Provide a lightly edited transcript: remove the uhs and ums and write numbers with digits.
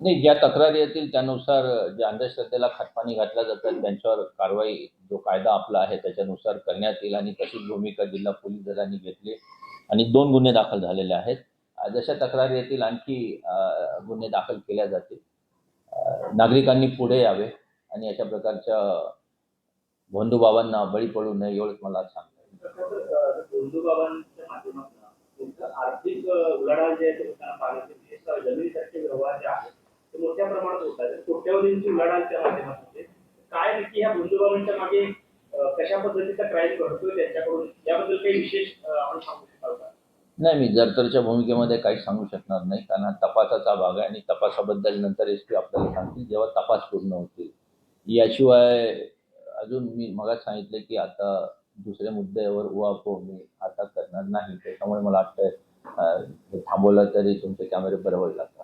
नाही, ज्या तक्रारी येतील त्यानुसार ज्या अंधश्रद्धेला खतपाणी घातल्या जातात त्यांच्यावर कारवाई जो कायदा आपला आहे त्याच्यानुसार करण्यात येईल आणि तशीच भूमिका जिल्हा पोलीस दलांनी घेतली आणि 2 गुन्हे दाखल झालेले आहेत. जशा तक्रारी येतील आणखी गुन्हे दाखल केल्या जातील. नागरिकांनी पुढे यावे आणि अशा प्रकारच्या भोंदूबाबांना बळी पडू नये एवढंच मला सांगता येईल. भोंदूबाबांच्या माध्यमातून तुमचं आर्थिक उलाढाल जे आहे ते होताना पाहिलं विशेषतः जमिनीसारखे व्यवहार जे आहेत ते मोठ्या प्रमाणात होत आहेत. कोट्यवधींची उलाढाल त्या माध्यमातून होते. काय नक्की ह्या भोंदूबाबांच्या मागे कशा पद्धतीचा क्राईम घडतोय त्यांच्याकडून याबद्दल काही विशेष आपण सांगू शकाल का? नाही, मी जरतरच्या भूमिकेमध्ये काही सांगू शकणार नाही कारण हा तपासाचा भाग आहे आणि तपासाबद्दल नंतर एसपी आपल्याला सांगतील जेव्हा तपास पूर्ण होतील. याशिवाय अजून मी मगाच सांगितले की आता दुसऱ्या मुद्द्यावर उहापोह मी आता करणार नाही. त्याच्यामुळे मला वाटतं हे थांबवलं तरी तुमचे कॅमेरे बरं होईल आता.